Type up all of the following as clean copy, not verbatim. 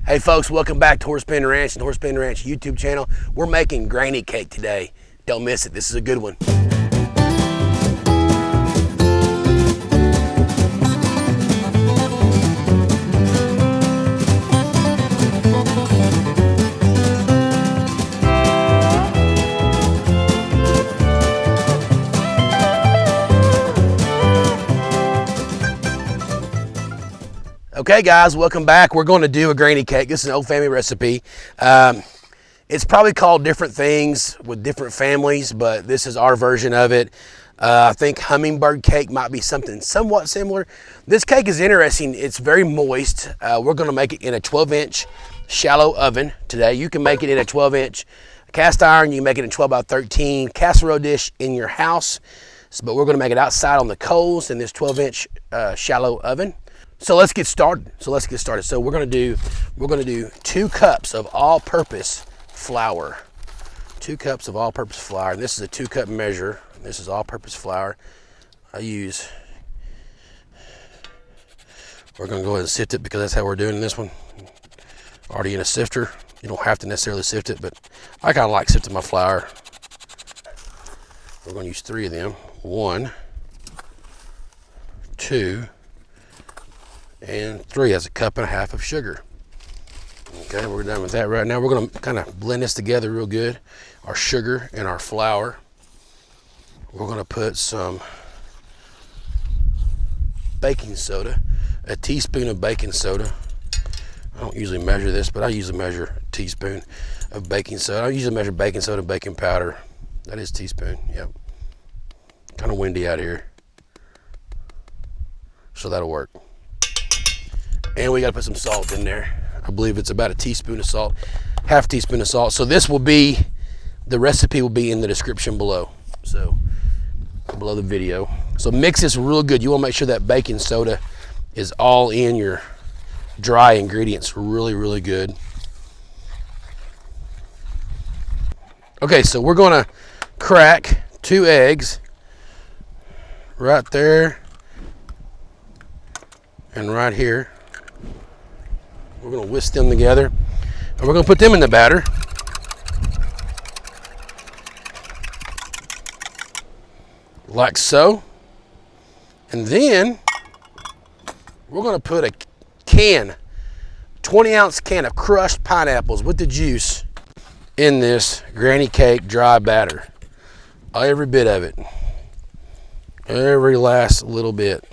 Hey folks, welcome back to Horsepen Ranch and Horsepen Ranch YouTube channel. We're making granny cake today. Don't miss it, this is a good one. Okay guys, welcome back. We're going to do a granny cake. This is an old family recipe. It's probably called different things with different families, but this is our version of it. I think hummingbird cake might be something somewhat similar. This cake is interesting. It's very moist. We're going to make it in a 12-inch shallow oven today. You can make it in a 12-inch cast iron. You can make it in 12 by 13 casserole dish in your house. But we're going to make it outside on the coals in this 12-inch shallow oven. So let's get started. So we're gonna do 2 cups of all-purpose flour. 2 cups of all-purpose flour. And this is a 2-cup measure. This is all-purpose flour. We're gonna go ahead and sift it because that's how we're doing this one. Already in a sifter. You don't have to necessarily sift it, but I kind of like sifting my flour. We're gonna use 3 of them. 1, 2, and 3. That's a 1.5 cups of sugar. Okay, we're done with that right now. We're going to kind of blend this together real good. Our sugar and our flour. We're going to put some baking soda, a teaspoon of baking soda. I don't usually measure this, but I usually measure a teaspoon of baking soda. I usually measure baking soda and baking powder. That is teaspoon, yep. Kind of windy out here, so that'll work. And we got to put some salt in there. I believe it's about a teaspoon of salt, half teaspoon of salt. So this will be, the recipe will be in the description below. So below the video. So mix this real good. You want to make sure that baking soda is all in your dry ingredients really, really good. Okay, so we're going to crack 2 eggs right there and right here. We're going to whisk them together, and we're going to put them in the batter. Like so. And then we're going to put a 20-ounce can of crushed pineapples with the juice in this granny cake dry batter. Every bit of it. Every last little bit.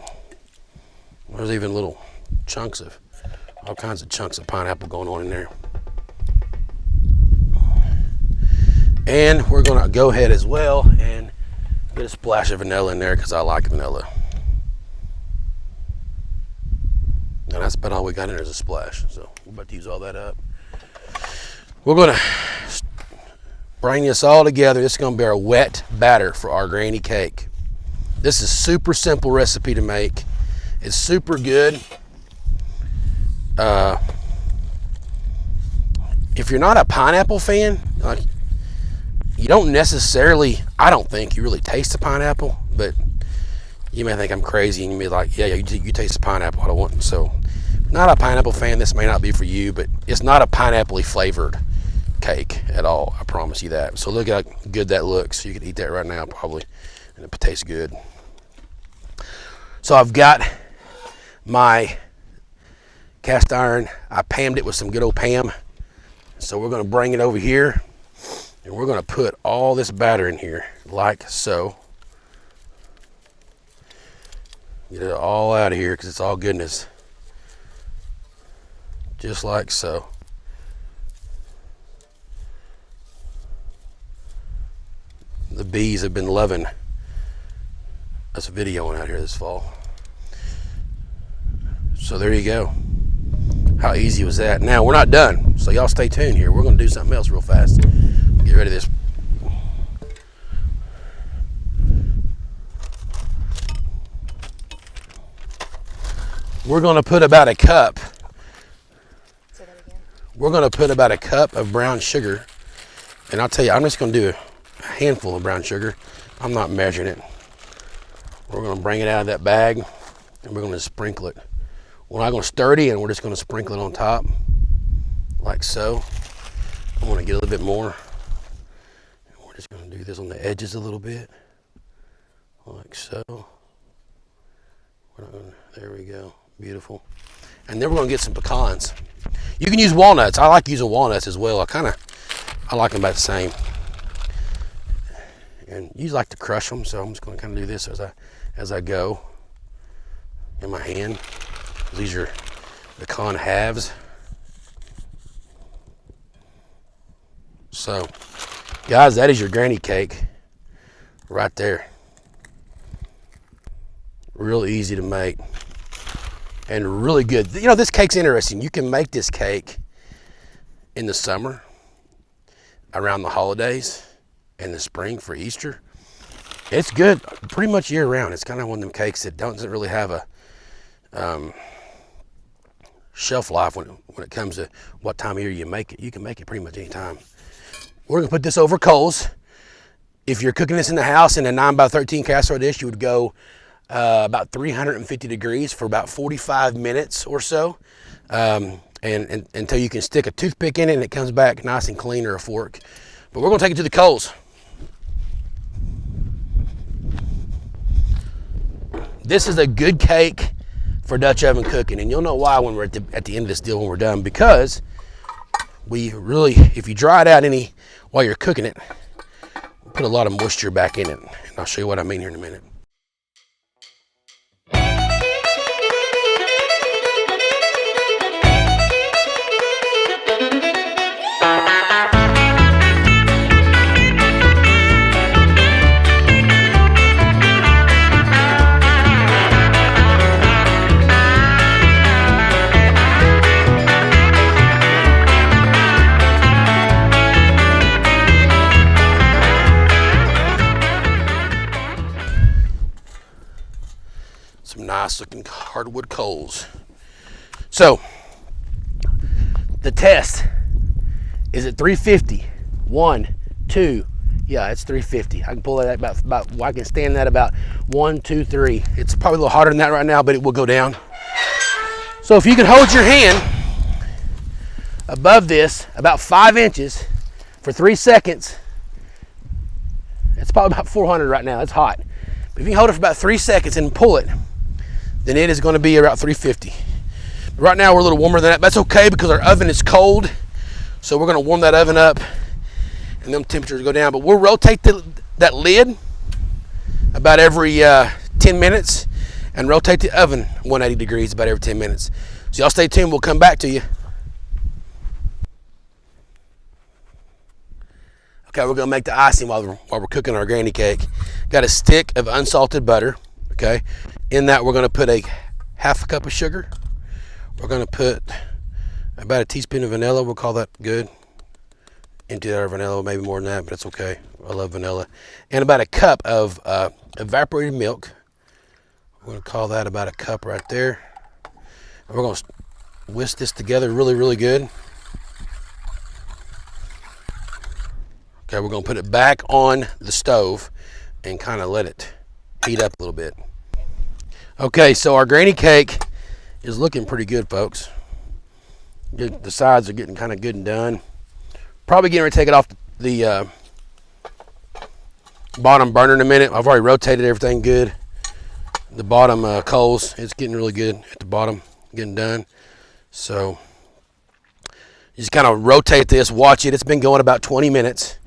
There's even little chunks of, all kinds of chunks of pineapple going on in there. And we're gonna go ahead as well and get a splash of vanilla in there because I like vanilla. And that's about all we got in there is a splash. So we're about to use all that up. We're gonna bring this all together. This is gonna be our wet batter for our granny cake. This is super simple recipe to make. It's super good. If you're not a pineapple fan, like, you don't necessarily, I don't think you really taste the pineapple, but you may think I'm crazy and you may be like, yeah, you taste the pineapple. I don't want it. So, not a pineapple fan, this may not be for you, but it's not a pineapple-y flavored cake at all. I promise you that. So look how good that looks. You could eat that right now probably, and it tastes good. So I've got my cast iron. I pammed it with some good old Pam. So we're going to bring it over here, and we're going to put all this batter in here like so. Get it all out of here because it's all goodness. Just like so. The bees have been loving us videoing out here this fall. So there you go. How easy was that? Now we're not done, so y'all stay tuned here. We're gonna do something else real fast. Get rid of this. We're gonna put about a cup. Say that again. We're gonna put about a cup of brown sugar. And I'll tell you, I'm just gonna do a handful of brown sugar. I'm not measuring it. We're gonna bring it out of that bag and we're gonna sprinkle it. We're not gonna stir it in, we're just gonna sprinkle it on top. like so. I want to get a little bit more. We're just going to do this on the edges a little bit, like so. There we go, beautiful. And then we're going to get some pecans. You can use walnuts. I like using walnuts as well. I like them about the same. And you like to crush them, so I'm just going to kind of do this as I go in my hand. These are pecan halves. So, guys, that is your granny cake right there. Real easy to make and really good. You know, this cake's interesting. You can make this cake in the summer, around the holidays, in the spring for Easter. It's good pretty much year round. It's kind of one of them cakes that doesn't really have a shelf life when it comes to what time of year you make it. You can make it pretty much any time. We're gonna put this over coals. If you're cooking this in the house in a 9x13 casserole dish, you would go about 350 degrees for about 45 minutes or so, and until you can stick a toothpick in it and it comes back nice and clean, or a fork. But we're gonna take it to the coals. This is a good cake for Dutch oven cooking, and you'll know why when we're at the end of this deal when we're done, because we really, if you dry it out while you're cooking it, put a lot of moisture back in it, and I'll show you what I mean here in a minute. Some nice looking hardwood coals. So the test is at 350. 1, 2, yeah, it's 350. I can pull that about I can stand that about 1, 2, 3. It's probably a little harder than that right now, but it will go down. So if you can hold your hand above this about 5 inches for 3 seconds, it's probably about 400 right now. It's hot. But if you can hold it for about 3 seconds and pull it, then it is going to be about 350. Right now we're a little warmer than that. That's okay because our oven is cold. So we're going to warm that oven up and them temperatures go down. But we'll rotate that lid about every 10 minutes and rotate the oven 180 degrees about every 10 minutes. So y'all stay tuned. We'll come back to you. Okay, we're going to make the icing while we're cooking our granny cake. Got a stick of unsalted butter. Okay, in that we're going to put a half a cup of sugar. We're going to put about a teaspoon of vanilla. We'll call that good. Empty our vanilla, maybe more than that, but it's okay. I love vanilla. And about a cup of evaporated milk. We're going to call that about a cup right there. And we're going to whisk this together really, really good. Okay, we're going to put it back on the stove and kind of let it heat up a little bit. Okay, so our granny cake is looking pretty good, folks. The sides are getting kind of good and done. Probably getting ready to take it off the bottom burner in a minute. I've already rotated everything good. The bottom coals, it's getting really good at the bottom, getting done. So you just kind of rotate this, watch it. It's been going about 20 minutes.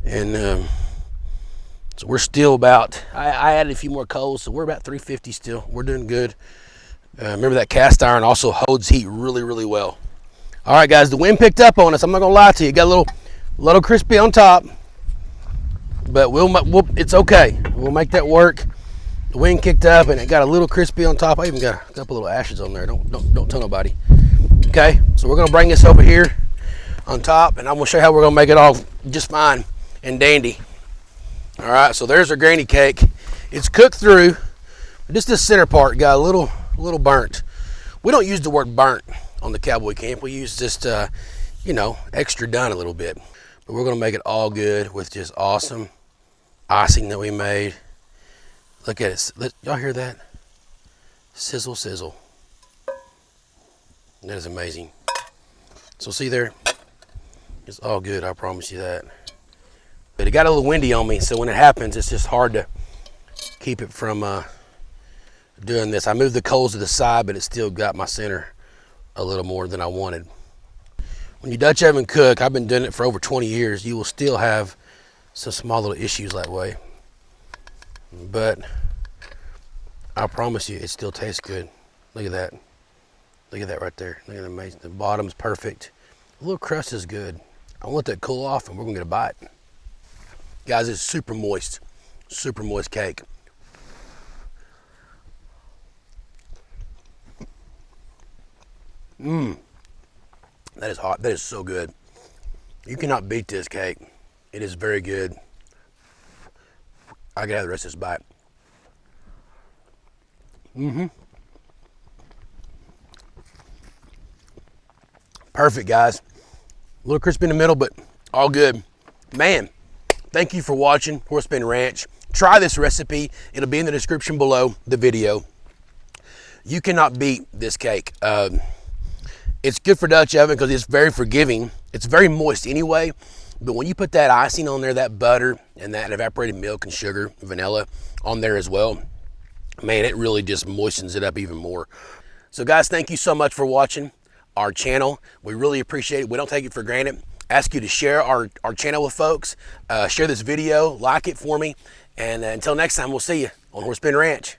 And so we're still about, I added a few more coals, so we're about 350 still. We're doing good. Remember that cast iron also holds heat really, really well. All right, guys, the wind picked up on us. I'm not gonna lie to you. Got a little crispy on top, but it's okay. We'll make that work. The wind kicked up and it got a little crispy on top. I even got a couple little ashes on there. Don't tell nobody. Okay, so we're gonna bring this over here on top, and I'm gonna show you how we're gonna make it all just fine and dandy. All right, so there's our granny cake. It's cooked through. Just this center part got a little burnt. We don't use the word burnt on the cowboy camp. We use just, extra done a little bit. But we're gonna make it all good with just awesome icing that we made. Look at it. Y'all hear that? Sizzle, sizzle. That is amazing. So see there, it's all good, I promise you that. But it got a little windy on me, so when it happens, it's just hard to keep it from doing this. I moved the coals to the side, but it still got my center a little more than I wanted. When you Dutch oven cook, I've been doing it for over 20 years, you will still have some small little issues that way. But I promise you, it still tastes good. Look at that. Look at that right there. Look at the amazing. The bottom's perfect. The little crust is good. I want that to cool off and we're gonna get a bite. Guys, it's super moist cake. That is hot. That is so good. You cannot beat this cake. It is very good. I can have the rest of this bite. Perfect, guys. A little crispy in the middle, but all good. Man, thank you for watching Horse Pen Ranch. Try this recipe. It'll be in the description below the video. You cannot beat this cake. It's good for Dutch oven because it's very forgiving. It's very moist anyway, but when you put that icing on there, that butter and that evaporated milk and sugar, vanilla on there as well, man, it really just moistens it up even more. So guys, thank you so much for watching our channel. We really appreciate it. We don't take it for granted. Ask you to share our channel with folks. Share this video, like it for me. And until next time, we'll see you on Horse Pen Ranch.